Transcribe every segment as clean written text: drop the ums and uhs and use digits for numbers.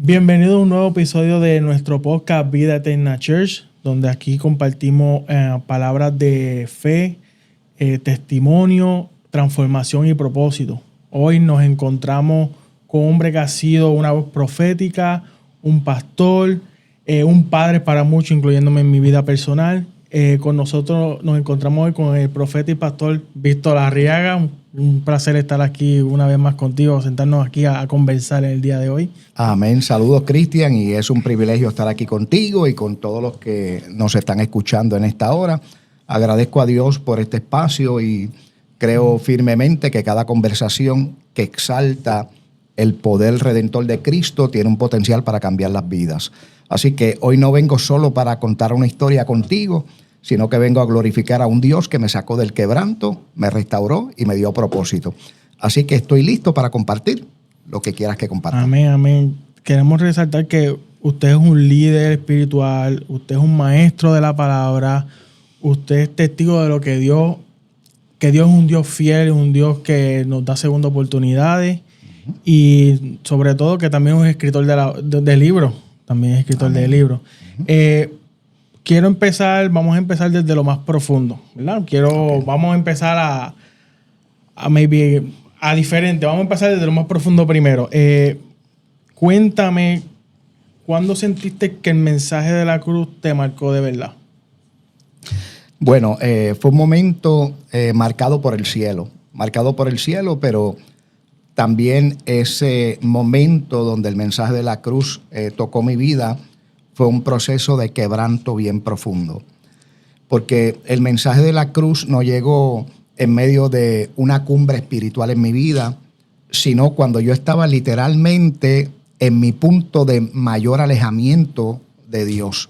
Bienvenido a un nuevo episodio de nuestro podcast Vida Eterna Church, donde aquí compartimos palabras de fe, testimonio, transformación y propósito. Hoy nos encontramos con un hombre que ha sido una voz profética, un pastor, un padre para muchos, incluyéndome en mi vida personal. Con nosotros nos encontramos hoy con el profeta y pastor Víctor Arriaga. Un placer estar aquí una vez más contigo, sentarnos aquí a conversar en el día de hoy. Amén. Saludos, Cristian, y es un privilegio estar aquí contigo y con todos los que nos están escuchando en esta hora. Agradezco a Dios por este espacio y creo firmemente que cada conversación que exalta el poder redentor de Cristo tiene un potencial para cambiar las vidas. Así que hoy no vengo solo para contar una historia contigo, sino que vengo a glorificar a un Dios que me sacó del quebranto, me restauró y me dio propósito. Así que estoy listo para compartir lo que quieras que comparta. Amén, amén. Queremos resaltar que usted es un líder espiritual, usted es un maestro de la palabra, usted es testigo de lo que Dios es un Dios fiel, un Dios que nos da segundas oportunidades y sobre todo que también es un escritor de libros, también es escritor de libros. Vamos a empezar desde lo más profundo, ¿verdad? Vamos a empezar diferente. Vamos a empezar desde lo más profundo primero. Cuéntame, ¿cuándo sentiste que el mensaje de la cruz te marcó de verdad? Bueno, fue un momento marcado por el cielo, pero también ese momento donde el mensaje de la cruz tocó mi vida fue un proceso de quebranto bien profundo. Porque el mensaje de la cruz no llegó en medio de una cumbre espiritual en mi vida, sino cuando yo estaba literalmente en mi punto de mayor alejamiento de Dios.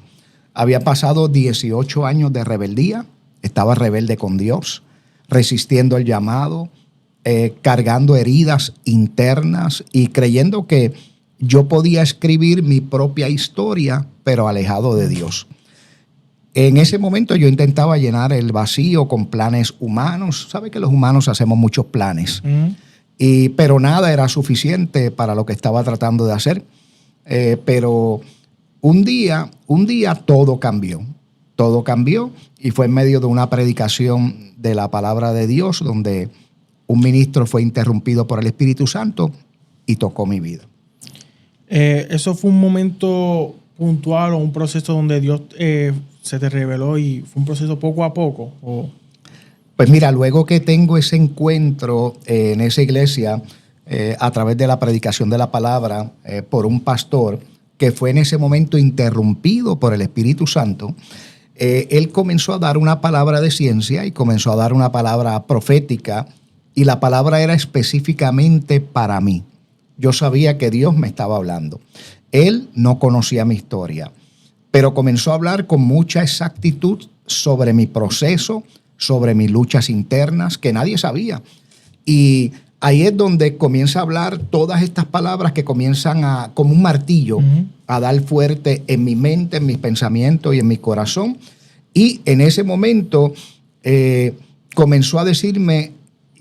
Había pasado 18 años de rebeldía, estaba rebelde con Dios, resistiendo el llamado, cargando heridas internas y creyendo que yo podía escribir mi propia historia, pero alejado de Dios. En ese momento yo intentaba llenar el vacío con planes humanos. Sabe que los humanos hacemos muchos planes, pero nada era suficiente para lo que estaba tratando de hacer. Pero un día todo cambió y fue en medio de una predicación de la palabra de Dios donde un ministro fue interrumpido por el Espíritu Santo y tocó mi vida. ¿Eso fue un momento puntual o un proceso donde Dios se te reveló y fue un proceso poco a poco? Pues mira, luego que tengo ese encuentro en esa iglesia a través de la predicación de la palabra por un pastor que fue en ese momento interrumpido por el Espíritu Santo, él comenzó a dar una palabra de ciencia y comenzó a dar una palabra profética y la palabra era específicamente para mí. Yo sabía que Dios me estaba hablando. Él no conocía mi historia, pero comenzó a hablar con mucha exactitud sobre mi proceso, sobre mis luchas internas que nadie sabía. Y ahí es donde comienza a hablar todas estas palabras que comienzan como un martillo, a dar fuerte en mi mente, en mis pensamientos y en mi corazón. Y en ese momento comenzó a decirme,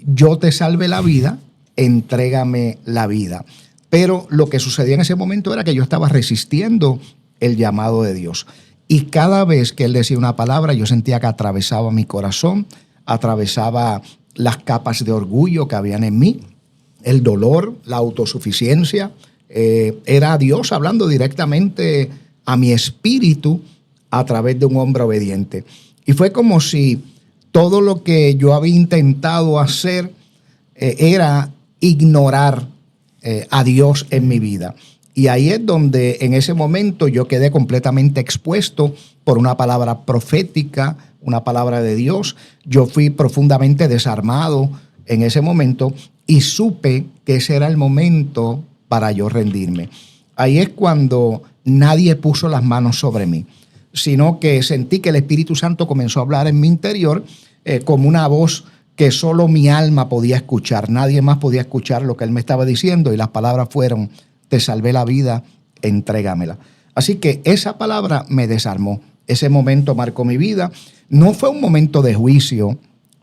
yo te salvé la vida, entrégame la vida. Pero lo que sucedía en ese momento era que yo estaba resistiendo el llamado de Dios. Y cada vez que él decía una palabra, yo sentía que atravesaba mi corazón, atravesaba las capas de orgullo que habían en mí, el dolor, la autosuficiencia. Era Dios hablando directamente a mi espíritu a través de un hombre obediente. Y fue como si todo lo que yo había intentado hacer era ignorar a Dios en mi vida. Y ahí es donde en ese momento yo quedé completamente expuesto por una palabra profética, una palabra de Dios. Yo fui profundamente desarmado en ese momento y supe que ese era el momento para yo rendirme. Ahí es cuando nadie puso las manos sobre mí, sino que sentí que el Espíritu Santo comenzó a hablar en mi interior como una voz que solo mi alma podía escuchar. Nadie más podía escuchar lo que él me estaba diciendo y las palabras fueron, te salvé la vida, entrégamela. Así que esa palabra me desarmó. Ese momento marcó mi vida. No fue un momento de juicio,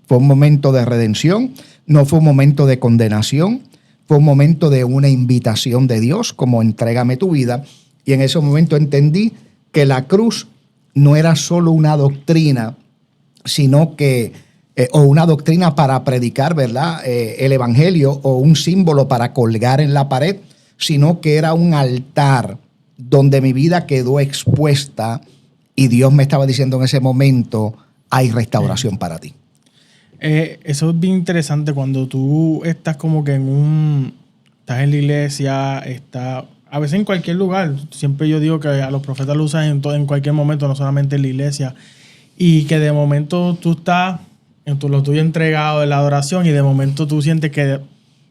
fue un momento de redención, no fue un momento de condenación, fue un momento de una invitación de Dios, como entrégame tu vida. Y en ese momento entendí que la cruz no era solo una doctrina, sino que, o una doctrina para predicar, ¿verdad? El evangelio, o un símbolo para colgar en la pared, sino que era un altar donde mi vida quedó expuesta y Dios me estaba diciendo en ese momento, hay restauración para ti. Eso es bien interesante cuando tú estás como que estás en la iglesia, a veces en cualquier lugar. Siempre yo digo que a los profetas lo usan en cualquier momento, no solamente en la iglesia. Y que de momento tú estás en lo tuyo entregado en la adoración y de momento tú sientes que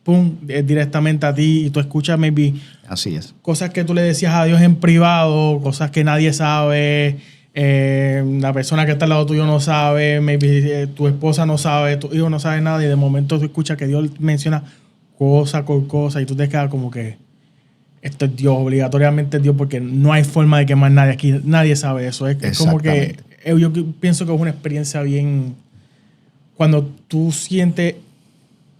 pum, es directamente a ti y tú escuchas maybe Así es. cosas que tú le decías a Dios en privado, cosas que nadie sabe, la persona que está al lado tuyo no sabe, maybe tu esposa no sabe, tu hijo no sabe nada y de momento tú escuchas que Dios menciona cosa por cosa y tú te quedas como que esto es Dios, obligatoriamente es Dios porque no hay forma de que más nadie aquí, nadie sabe eso. Es como que yo pienso que es una experiencia bien, cuando tú sientes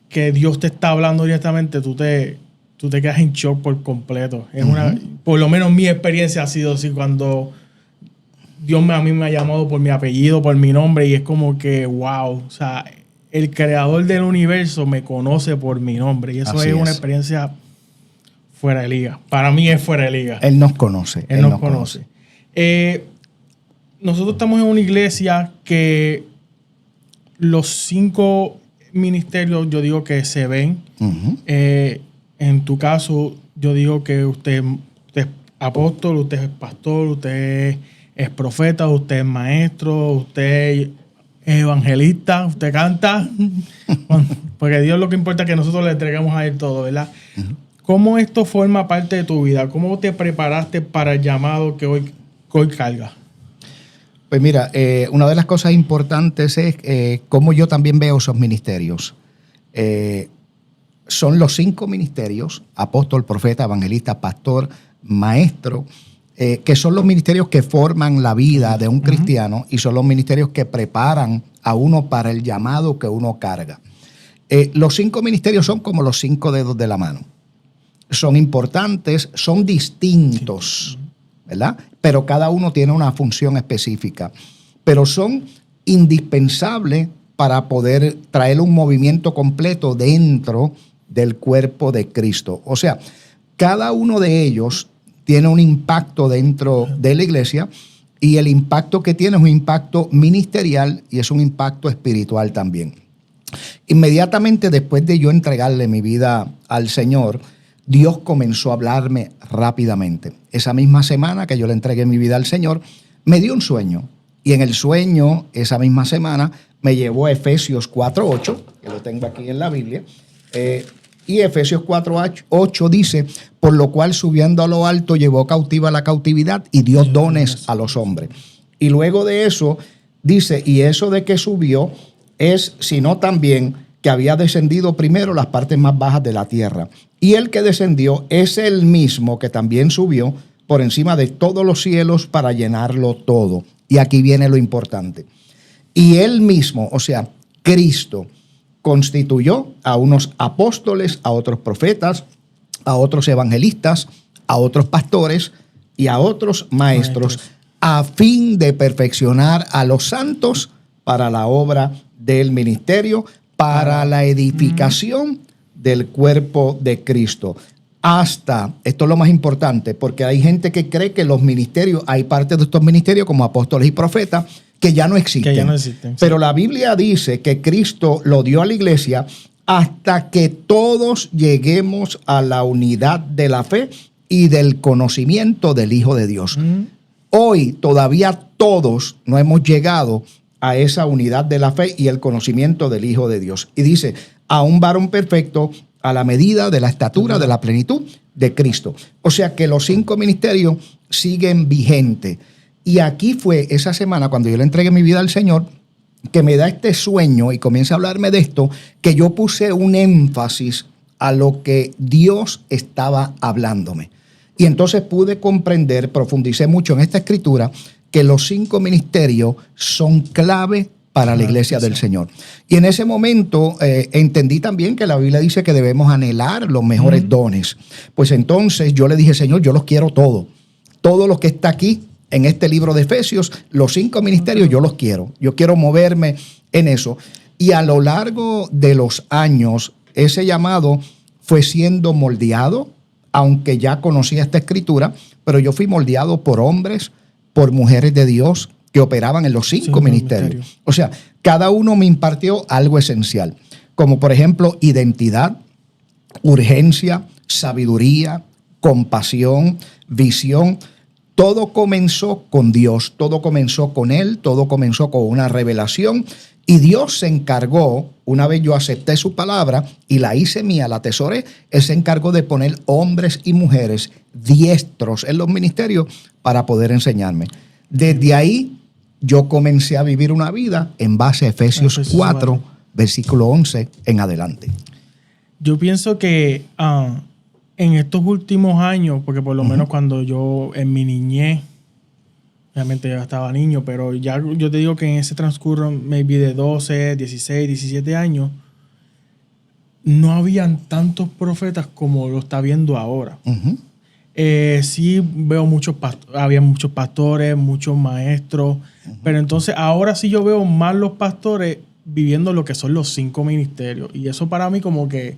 que Dios te está hablando directamente, tú te quedas en shock por completo. Es por lo menos mi experiencia ha sido así cuando Dios a mí me ha llamado por mi apellido, por mi nombre y es como que wow, o sea, el creador del universo me conoce por mi nombre y eso es una experiencia fuera de liga. Para mí es fuera de liga. Él nos conoce. Él nos conoce. Nosotros estamos en una iglesia que los 5 ministerios yo digo que se ven. En tu caso, yo digo que usted es apóstol, usted es pastor, usted es profeta, usted es maestro, usted es evangelista, usted canta. Porque Dios lo que importa es que nosotros le entreguemos a Él todo, ¿verdad? ¿Cómo esto forma parte de tu vida? ¿Cómo te preparaste para el llamado que hoy cargas? Pues mira, una de las cosas importantes es cómo yo también veo esos ministerios. Son los 5 ministerios, apóstol, profeta, evangelista, pastor, maestro, que son los ministerios que forman la vida de un cristiano y son los ministerios que preparan a uno para el llamado que uno carga. Los 5 ministerios son como los 5 dedos de la mano. Son importantes, son distintos, ¿verdad? Pero cada uno tiene una función específica. Pero son indispensables para poder traer un movimiento completo dentro del cuerpo de Cristo. O sea, cada uno de ellos tiene un impacto dentro de la iglesia y el impacto que tiene es un impacto ministerial y es un impacto espiritual también. Inmediatamente después de yo entregarle mi vida al Señor, Dios comenzó a hablarme rápidamente. Esa misma semana que yo le entregué mi vida al Señor, me dio un sueño. Y en el sueño, esa misma semana, me llevó a Efesios 4:8, que lo tengo aquí en la Biblia. Y Efesios 4:8 dice, por lo cual subiendo a lo alto llevó cautiva la cautividad y dio dones a los hombres. Y luego de eso dice, y eso de que subió es, sino también que había descendido primero las partes más bajas de la tierra. Y el que descendió es el mismo que también subió por encima de todos los cielos para llenarlo todo. Y aquí viene lo importante. Y él mismo, o sea, Cristo, constituyó a unos apóstoles, a otros profetas, a otros evangelistas, a otros pastores y a otros maestros, a fin de perfeccionar a los santos para la obra del ministerio, para la edificación del cuerpo de Cristo. Hasta, esto es lo más importante, porque hay gente que cree que los ministerios, hay partes de estos ministerios como apóstoles y profetas que ya no existen. Que ya no existen. Pero la Biblia dice que Cristo lo dio a la iglesia hasta que todos lleguemos a la unidad de la fe y del conocimiento del Hijo de Dios. Hoy todavía todos no hemos llegado a esa unidad de la fe y el conocimiento del Hijo de Dios. Y dice, a un varón perfecto a la medida de la estatura de la plenitud de Cristo. O sea que los 5 ministerios siguen vigentes. Y aquí fue esa semana cuando yo le entregué mi vida al Señor, que me da este sueño y comienza a hablarme de esto, que yo puse un énfasis a lo que Dios estaba hablándome. Y entonces pude comprender, profundicé mucho en esta escritura, que los 5 ministerios son clave para la iglesia del Señor. Y en ese momento entendí también que la Biblia dice que debemos anhelar los mejores dones. Pues entonces yo le dije, Señor, yo los quiero todos. Todo lo que está aquí en este libro de Efesios, los 5 ministerios, yo los quiero. Yo quiero moverme en eso. Y a lo largo de los años, ese llamado fue siendo moldeado, aunque ya conocía esta escritura, pero yo fui moldeado por hombres, por mujeres de Dios que operaban en los 5 ministerios. O sea, cada uno me impartió algo esencial, como por ejemplo identidad, urgencia, sabiduría, compasión, visión. Todo comenzó con Dios, todo comenzó con Él, todo comenzó con una revelación. Y Dios se encargó, una vez yo acepté su palabra y la hice mía, la atesoré, Él se encargó de poner hombres y mujeres diestros en los ministerios para poder enseñarme. Desde ahí yo comencé a vivir una vida en base a Efesios 4, versículo 11 en adelante. Yo pienso que en estos últimos años, porque por lo menos cuando yo en mi niñez, obviamente yo estaba niño, pero ya yo te digo que en ese transcurso maybe de 12, 16, 17 años, no habían tantos profetas como lo está viendo ahora. Sí veo había muchos pastores, muchos maestros, pero entonces ahora sí yo veo más los pastores viviendo lo que son los 5 ministerios. Y eso para mí como que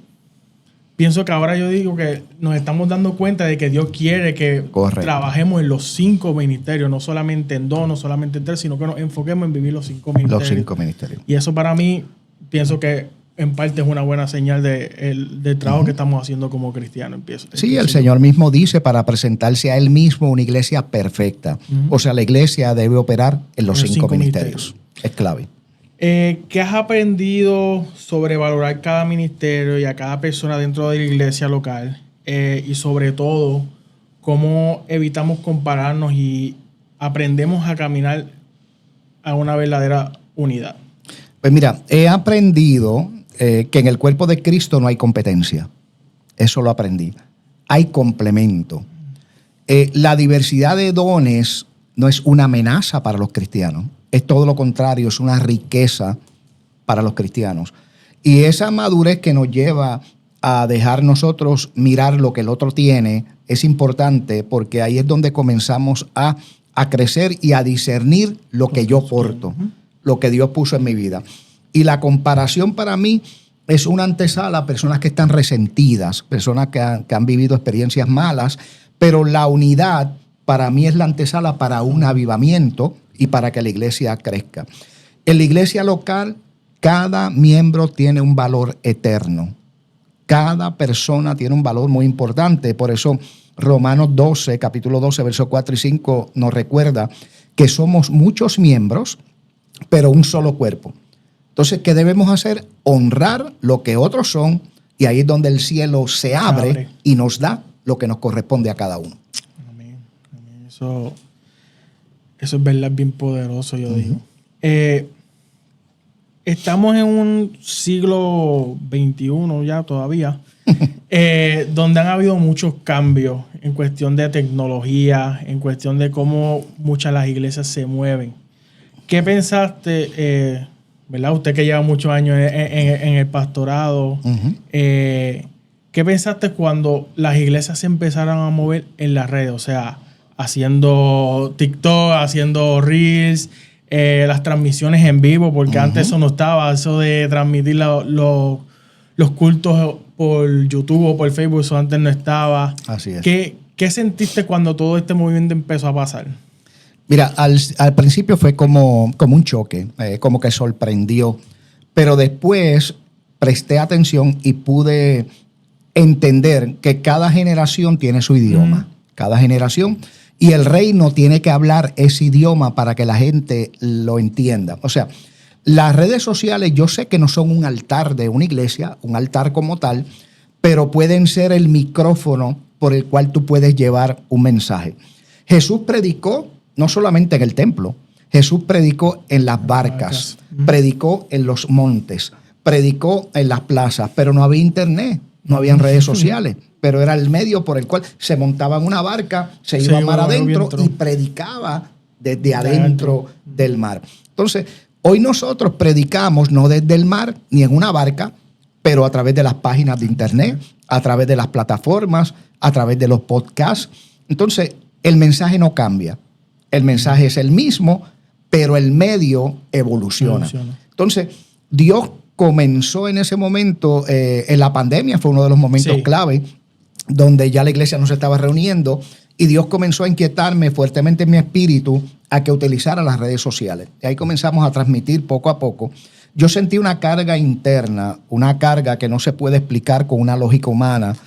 pienso que ahora yo digo que nos estamos dando cuenta de que Dios quiere que trabajemos en los 5 ministerios, no solamente en 2, no solamente en 3, sino que nos enfoquemos en vivir los 5 ministerios. Los 5 ministerios. Y eso para mí, pienso que en parte es una buena señal del trabajo que estamos haciendo como cristianos. Sí, el Señor mismo dice para presentarse a Él mismo una iglesia perfecta. O sea, la iglesia debe operar en los 5 ministerios. Es clave. ¿Qué has aprendido sobre valorar cada ministerio y a cada persona dentro de la iglesia local? Y sobre todo, ¿cómo evitamos compararnos y aprendemos a caminar a una verdadera unidad? Pues mira, he aprendido que en el cuerpo de Cristo no hay competencia. Eso lo aprendí. Hay complemento. La diversidad de dones no es una amenaza para los cristianos. Es todo lo contrario, es una riqueza para los cristianos. Y esa madurez que nos lleva a dejar nosotros mirar lo que el otro tiene es importante, porque ahí es donde comenzamos a crecer y a discernir lo que yo porto, lo que Dios puso en mi vida. Y la comparación para mí es una antesala a personas que están resentidas, personas que han vivido experiencias malas, pero la unidad para mí es la antesala para un avivamiento y para que la iglesia crezca. En la iglesia local, cada miembro tiene un valor eterno. Cada persona tiene un valor muy importante. Por eso Romanos 12, capítulo 12, versos 4 y 5 nos recuerda que somos muchos miembros, pero un solo cuerpo. Entonces, ¿qué debemos hacer? Honrar lo que otros son, y ahí es donde el cielo se abre y nos da lo que nos corresponde a cada uno. Amén. Amén. Eso es verdad, bien poderoso, yo digo. Estamos en un siglo XXI ya todavía, donde han habido muchos cambios en cuestión de tecnología, en cuestión de cómo muchas de las iglesias se mueven. ¿Qué pensaste, verdad? Usted que lleva muchos años en el pastorado, ¿qué pensaste cuando las iglesias se empezaron a mover en las redes? O sea, haciendo TikTok, haciendo Reels, las transmisiones en vivo, porque antes eso no estaba, eso de transmitir los cultos por YouTube o por Facebook, eso antes no estaba. Así es. ¿Qué sentiste cuando todo este movimiento empezó a pasar? Mira, al principio fue como un choque, como que sorprendió, pero después presté atención y pude entender que cada generación tiene su idioma, cada generación, y el reino tiene que hablar ese idioma para que la gente lo entienda. O sea, las redes sociales yo sé que no son un altar de una iglesia, un altar como tal, pero pueden ser el micrófono por el cual tú puedes llevar un mensaje. Jesús predicó no solamente en el templo, Jesús predicó en las barcas, predicó en los montes, predicó en las plazas, pero no había internet, no habían redes sociales, pero era el medio por el cual se montaba en una barca, se iba mar adentro y predicaba desde adentro del mar. Entonces, Hoy nosotros predicamos no desde el mar ni en una barca, pero a través de las páginas de internet, a través de las plataformas, a través de los podcasts. Entonces, el mensaje no cambia. El mensaje es el mismo, pero el medio evoluciona. Entonces, Dios comenzó en ese momento, en la pandemia fue uno de los momentos clave, donde ya la iglesia no se estaba reuniendo, y Dios comenzó a inquietarme fuertemente en mi espíritu a que utilizara las redes sociales. Y ahí comenzamos a transmitir poco a poco. Yo sentí una carga interna, una carga que no se puede explicar con una lógica humana,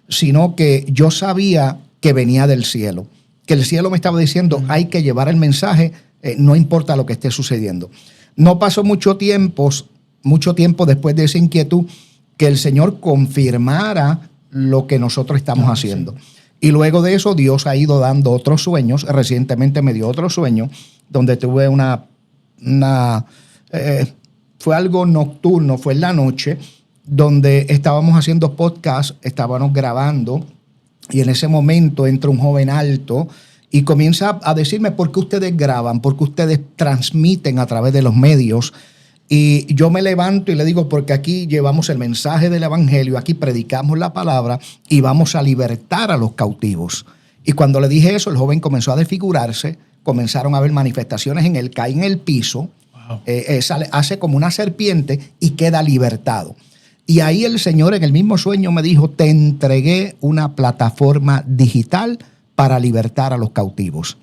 sino que yo sabía que venía del cielo, que el cielo me estaba diciendo, hay que llevar el mensaje, no importa lo que esté sucediendo. No pasó mucho tiempo después de esa inquietud que el Señor confirmara lo que nosotros estamos haciendo. Sí. Y luego de eso Dios ha ido dando otros sueños. Recientemente me dio otro sueño donde tuve fue algo nocturno, fue en la noche, donde estábamos haciendo podcast, estábamos grabando, y en ese momento entra un joven alto y comienza a decirme por qué ustedes graban, por qué ustedes transmiten a través de los medios. Y yo me levanto y le digo, porque aquí llevamos el mensaje del evangelio, aquí predicamos la palabra y vamos a libertar a los cautivos. Y cuando le dije eso, el joven comenzó a desfigurarse, comenzaron a haber manifestaciones en él, cae en el piso, hace como una serpiente y queda libertado. Y ahí el Señor en el mismo sueño me dijo, te entregué una plataforma digital para libertar a los cautivos.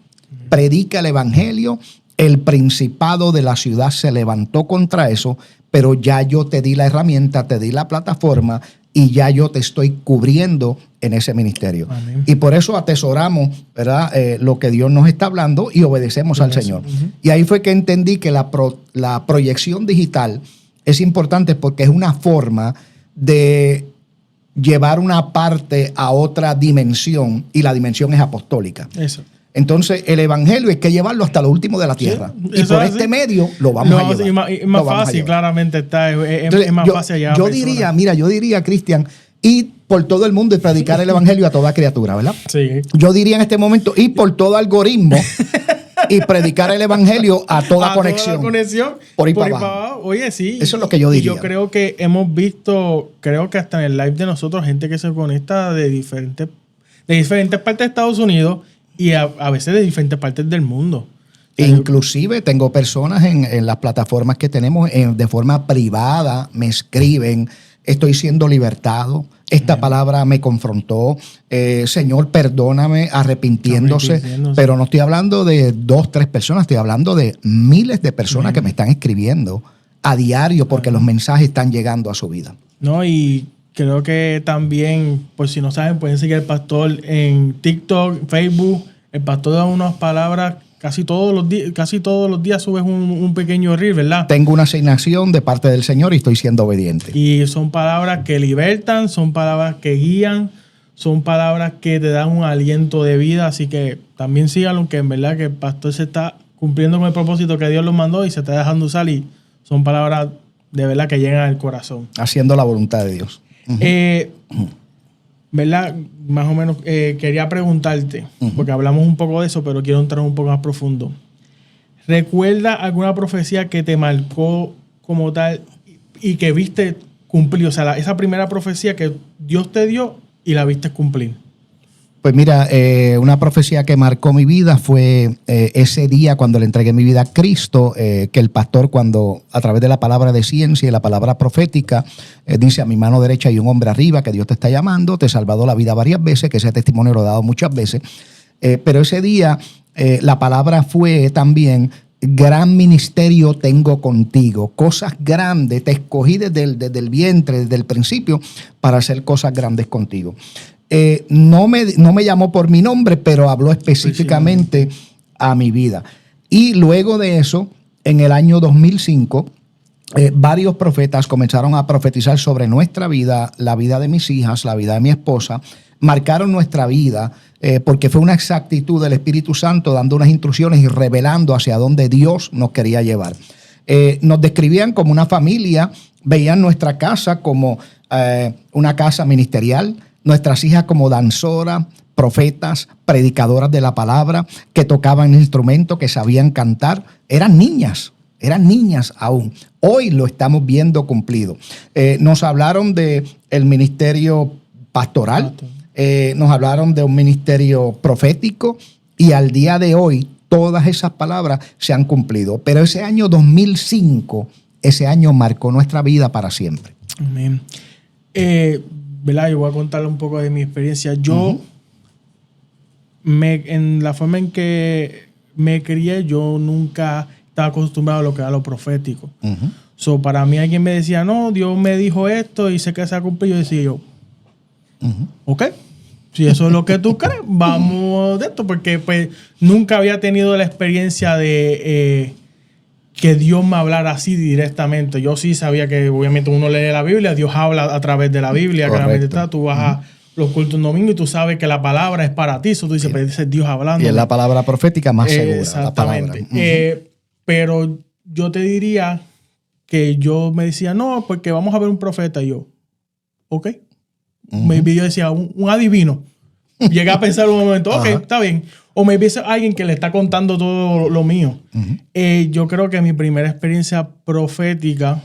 Predica el evangelio. El principado de la ciudad se levantó contra eso, pero ya yo te di la herramienta, te di la plataforma y ya yo te estoy cubriendo en ese ministerio. Amén. Y por eso atesoramos, ¿verdad? Lo que Dios nos está hablando y obedecemos al Señor. Y ahí fue que entendí que la proyección digital es importante porque es una forma de llevar una parte a otra dimensión, y la dimensión es apostólica. Eso. Entonces, el evangelio hay que llevarlo hasta lo último de la tierra. Sí, y por este medio lo vamos a llevar. Es más fácil, claramente está. Entonces, es más fácil allá. Yo diría, Cristian, ir por todo el mundo y predicar el evangelio a toda criatura, ¿verdad? Sí. Yo diría en este momento, ir por todo algoritmo y predicar el evangelio a toda conexión. Toda conexión. Por ahí para abajo. Oye, sí. Eso es lo que yo diría. Y yo creo que hemos visto, creo que hasta en el live de nosotros, gente que se conecta de diferentes partes de Estados Unidos, y a veces de diferentes partes del mundo. Inclusive tengo personas en las plataformas que tenemos de forma privada, me escriben, estoy siendo libertado, esta palabra me confrontó, Señor, perdóname, arrepintiéndose. Pero no estoy hablando de 2, 3 personas, estoy hablando de miles de personas que me están escribiendo a diario porque los mensajes están llegando a su vida. No, y creo que también, por si no saben, pueden seguir al pastor en TikTok, Facebook. El pastor da unas palabras casi todos los días subes un pequeño reel, ¿verdad? Tengo una asignación de parte del Señor y estoy siendo obediente. Y son palabras que libertan, son palabras que guían, son palabras que te dan un aliento de vida. Así que también síganlo, que en verdad que el pastor se está cumpliendo con el propósito que Dios los mandó y se está dejando usar, y son palabras de verdad que llegan al corazón. Haciendo la voluntad de Dios. ¿Verdad? Más o menos quería preguntarte, porque hablamos un poco de eso, pero quiero entrar un poco más profundo. ¿Recuerda alguna profecía que te marcó como tal y que viste cumplir? O sea, esa primera profecía que Dios te dio y la viste cumplir. Pues mira, una profecía que marcó mi vida fue ese día cuando le entregué mi vida a Cristo, que el pastor, cuando a través de la palabra de ciencia y la palabra profética, dice: a mi mano derecha hay un hombre arriba que Dios te está llamando, te he salvado la vida varias veces, que ese testimonio lo he dado muchas veces. Pero ese día la palabra fue también: gran ministerio tengo contigo, cosas grandes, te escogí desde el vientre, desde el principio, para hacer cosas grandes contigo. No me llamó por mi nombre, pero habló específicamente a mi vida. Y luego de eso, en el año 2005, varios profetas comenzaron a profetizar sobre nuestra vida, la vida de mis hijas, la vida de mi esposa. Marcaron nuestra vida porque fue una exactitud del Espíritu Santo dando unas instrucciones y revelando hacia dónde Dios nos quería llevar. Nos describían como una familia, veían nuestra casa como una casa ministerial, nuestras hijas como danzoras, profetas, predicadoras de la palabra, que tocaban instrumentos, que sabían cantar. Eran niñas eran niñas aún. Hoy lo estamos viendo cumplido. Nos hablaron del ministerio pastoral, nos hablaron de un ministerio profético y al día de hoy todas esas palabras se han cumplido. Pero ese año 2005, ese año marcó nuestra vida para siempre. Amén. ¿Verdad? Yo voy a contarle un poco de mi experiencia. Yo, en la forma en que me crié, yo nunca estaba acostumbrado a lo que era lo profético. So, para mí alguien me decía, no, Dios me dijo esto y sé que se ha cumplido. Yo decía ok, si eso es lo que tú crees, vamos de esto. Porque pues nunca había tenido la experiencia de que Dios me hablara así directamente. Yo sí sabía que obviamente uno lee la Biblia, Dios habla a través de la Biblia. Claramente, tú vas a los cultos un domingo y tú sabes que la palabra es para ti. Eso tú dices, pero ese es Dios hablando. Y es la palabra profética más segura. Exactamente. Pero yo te diría que yo me decía, no, porque vamos a ver un profeta. Y yo, ok. Maybe yo decía, un adivino. Llegué a pensar un momento, ok, está bien. O maybe es alguien que le está contando todo lo mío. Yo creo que mi primera experiencia profética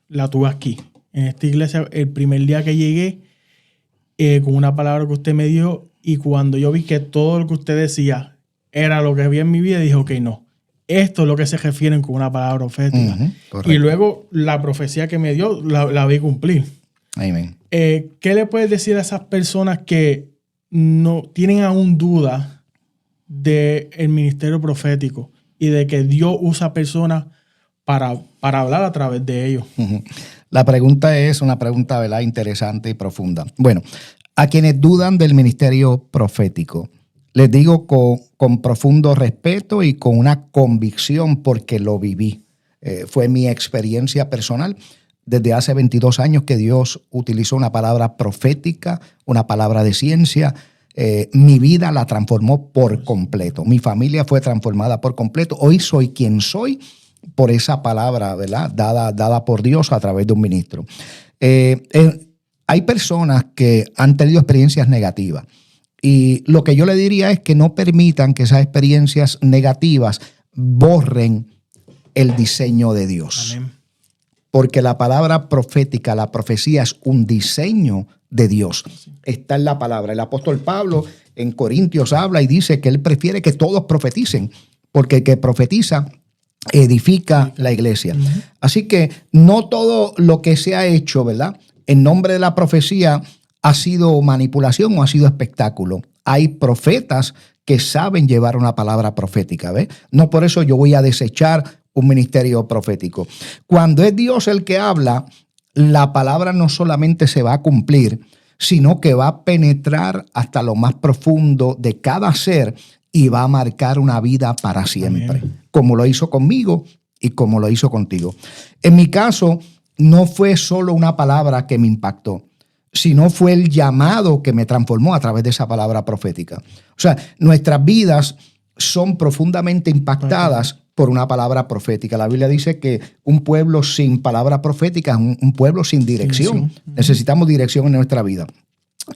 la tuve aquí, en esta iglesia, el primer día que llegué, con una palabra que usted me dio, y cuando yo vi que todo lo que usted decía era lo que había en mi vida, dije, ok, no. Esto es lo que se refieren con una palabra profética. Y luego la profecía que me dio, la vi cumplir. Amén. ¿Qué le puedes decir a esas personas que no tienen aún duda del ministerio profético y de que Dios usa personas para hablar a través de ellos? La pregunta es una pregunta, ¿verdad?, interesante y profunda. Bueno, a quienes dudan del ministerio profético, les digo con profundo respeto y con una convicción porque lo viví. Fue mi experiencia personal. Desde hace 22 años que Dios utilizó una palabra profética, una palabra de ciencia. Mi vida la transformó por completo. Mi familia fue transformada por completo. Hoy soy quien soy por esa palabra, ¿verdad?, dada por Dios a través de un ministro. Hay personas que han tenido experiencias negativas. Y lo que yo le diría es que no permitan que esas experiencias negativas borren el diseño de Dios. Amén. Porque la palabra profética, la profecía es un diseño de Dios. Está en la palabra. El apóstol Pablo en Corintios habla y dice que él prefiere que todos profeticen, porque el que profetiza edifica la iglesia. Así que no todo lo que se ha hecho, ¿verdad?, en nombre de la profecía ha sido manipulación o ha sido espectáculo. Hay profetas que saben llevar una palabra profética, ¿ves? No por eso yo voy a desechar un ministerio profético. Cuando es Dios el que habla, la palabra no solamente se va a cumplir, sino que va a penetrar hasta lo más profundo de cada ser y va a marcar una vida para siempre. Amén. Como lo hizo conmigo y como lo hizo contigo. En mi caso, no fue solo una palabra que me impactó, sino fue el llamado que me transformó a través de esa palabra profética. O sea, nuestras vidas son profundamente impactadas por una palabra profética. La Biblia dice que un pueblo sin palabra profética es un pueblo sin dirección. Necesitamos dirección en nuestra vida.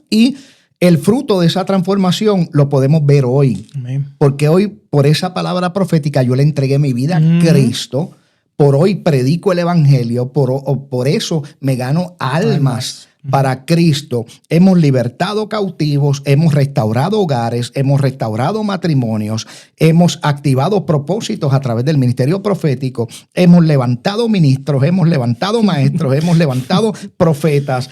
Y el fruto de esa transformación lo podemos ver hoy. Amén. Porque hoy, por esa palabra profética, yo le entregué mi vida a Cristo. Por hoy predico el evangelio. Por eso me gano almas para Cristo. Hemos libertado cautivos, hemos restaurado hogares, hemos restaurado matrimonios, hemos activado propósitos a través del ministerio profético, hemos levantado ministros, hemos levantado maestros, hemos levantado profetas.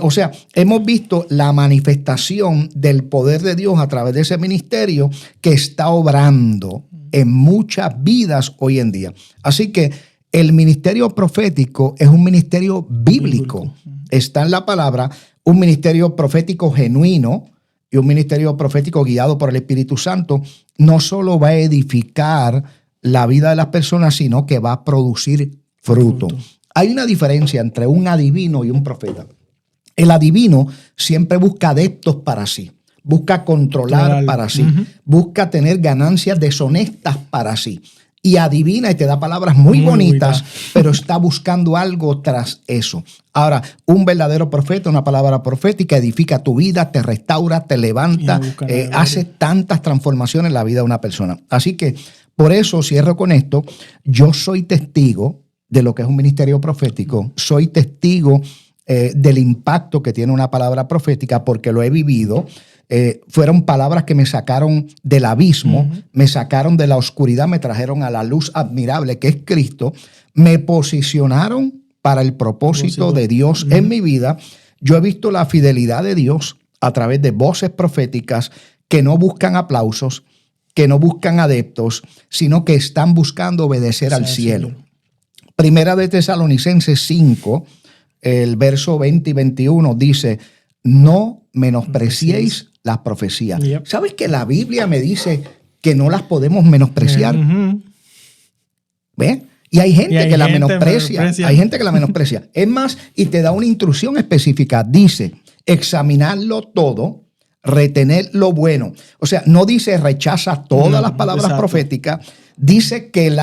O sea, hemos visto la manifestación del poder de Dios a través de ese ministerio que está obrando en muchas vidas hoy en día. Así que el ministerio profético es un ministerio bíblico. Está en la palabra, un ministerio profético genuino y un ministerio profético guiado por el Espíritu Santo no solo va a edificar la vida de las personas, sino que va a producir fruto. Hay una diferencia entre un adivino y un profeta. El adivino siempre busca adeptos para sí, busca controlar para sí, busca tener ganancias deshonestas para sí. Y adivina y te da palabras muy bonitas, pero está buscando algo tras eso. Ahora, un verdadero profeta, una palabra profética, edifica tu vida, te restaura, te levanta, hace tantas transformaciones en la vida de una persona. Así que Por eso cierro con esto. Yo soy testigo de lo que es un ministerio profético. Soy testigo del impacto que tiene una palabra profética porque lo he vivido. Fueron palabras que me sacaron del abismo, me sacaron de la oscuridad, me trajeron a la luz admirable que es Cristo, me posicionaron para el propósito de Dios en mi vida. Yo he visto la fidelidad de Dios a través de voces proféticas que no buscan aplausos, que no buscan adeptos, sino que están buscando obedecer al cielo. Primera de Tesalonicenses 5, el verso 20 y 21 dice, no menospreciéis las profecías. ¿Sabes que la Biblia me dice que no las podemos menospreciar? ¿Ves? Y hay gente que la menosprecia. Hay gente que la menosprecia. Es más, y te da una instrucción específica. Dice, examinarlo todo, retener lo bueno. O sea, no dice rechaza todas las palabras proféticas. Dice que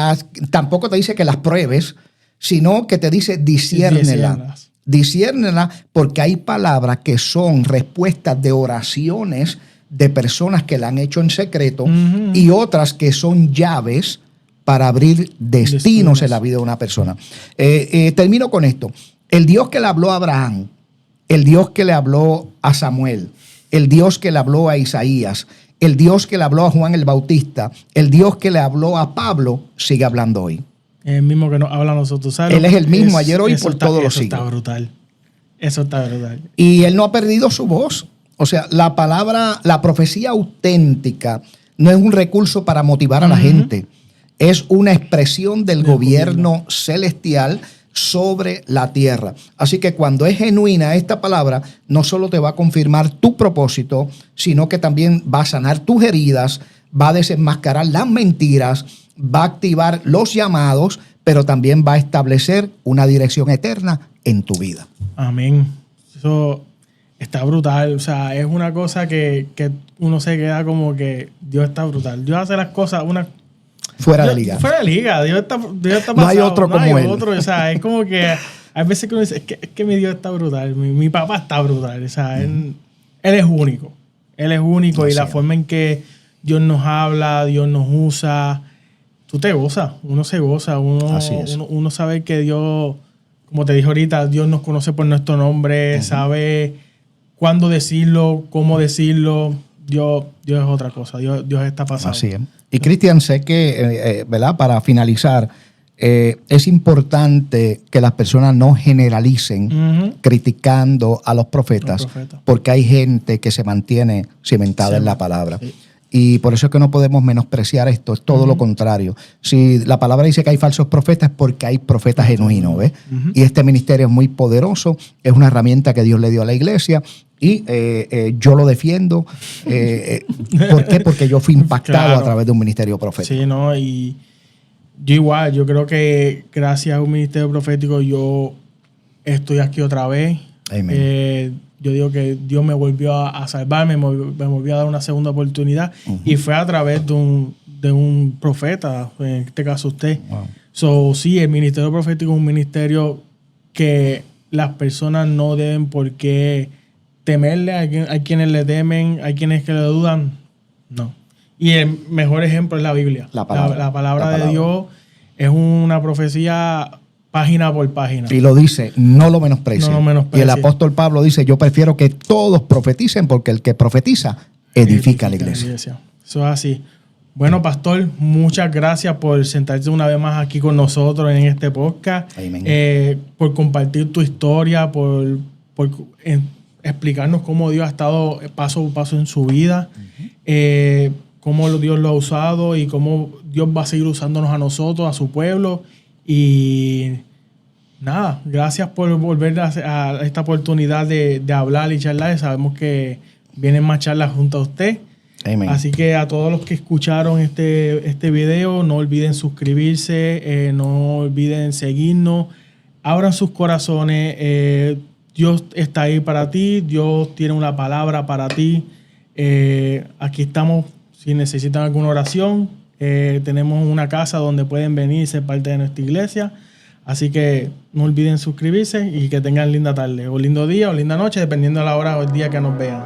tampoco te dice que las pruebes, sino que te dice disciérnelas. Disciérnela porque hay palabras que son respuestas de oraciones de personas que la han hecho en secreto y otras que son llaves para abrir destinos en la vida de una persona. Termino con esto. El Dios que le habló a Abraham, el Dios que le habló a Samuel, el Dios que le habló a Isaías, el Dios que le habló a Juan el Bautista, el Dios que le habló a Pablo, sigue hablando hoy. El mismo que nos habla a nosotros. ¿Sabes? Él es el mismo ayer, hoy, por todos los siglos. Eso está brutal. Eso está brutal. Y él no ha perdido su voz. O sea, la palabra, la profecía auténtica no es un recurso para motivar a la gente. Es una expresión del gobierno celestial sobre la tierra. Así que cuando es genuina esta palabra, no solo te va a confirmar tu propósito, sino que también va a sanar tus heridas, va a desenmascarar las mentiras, va a activar los llamados, pero también va a establecer una dirección eterna en tu vida. Amén. Eso está brutal. O sea, es una cosa que uno se queda como que Dios está brutal. Dios hace las cosas fuera de liga. Fuera de liga. Dios está pasado. No hay otro como él. O sea, es como que hay veces que uno dice, es que mi Dios está brutal. Mi papá está brutal. O sea, él es único. Él es único. Y la forma en que Dios nos habla, Dios nos usa, tú te gozas. Uno se goza. Uno sabe que Dios, como te dije ahorita, Dios nos conoce por nuestro nombre, sabe cuándo decirlo, cómo decirlo. Dios es otra cosa. Dios está pasando. Así es. Y Cristian, sé que, ¿verdad? Para finalizar, es importante que las personas no generalicen criticando a los profetas, porque hay gente que se mantiene cimentada en la palabra. Sí. Y por eso es que no podemos menospreciar esto, es todo lo contrario. Si la palabra dice que hay falsos profetas, es porque hay profetas genuinos, ¿ves? Y este ministerio es muy poderoso, es una herramienta que Dios le dio a la iglesia y yo lo defiendo. ¿Por qué? Porque yo fui impactado a través de un ministerio profético. Sí, ¿no? Y yo igual, yo creo que gracias a un ministerio profético yo estoy aquí otra vez. Amén. Yo digo que Dios me volvió a salvar, me volvió a dar una segunda oportunidad y fue a través de un profeta, en este caso usted. Wow. Sí, el ministerio profético es un ministerio que las personas no deben por qué temerle. Hay quienes le temen, hay quienes que le dudan. No. Y el mejor ejemplo es la Biblia. La palabra de Dios es una profecía página por página. Y lo dice, no lo menosprecie. Y el apóstol Pablo dice, yo prefiero que todos profeticen porque el que profetiza edifica la iglesia. Eso es así. Bueno, pastor, muchas gracias por sentarte una vez más aquí con nosotros en este podcast. Por compartir tu historia, por explicarnos cómo Dios ha estado paso a paso en su vida, cómo Dios lo ha usado y cómo Dios va a seguir usándonos a nosotros, a su pueblo. Y nada, gracias por volver a esta oportunidad de hablar y charlar. Sabemos que vienen más charlas junto a usted. Amen. Así que a todos los que escucharon este video, no olviden suscribirse, no olviden seguirnos, abran sus corazones. Dios está ahí para ti, Dios tiene una palabra para ti. Aquí estamos si necesitan alguna oración. Tenemos una casa donde pueden venir y ser parte de nuestra iglesia. Así que no olviden suscribirse y que tengan linda tarde, o lindo día, o linda noche, dependiendo de la hora o el día que nos vean.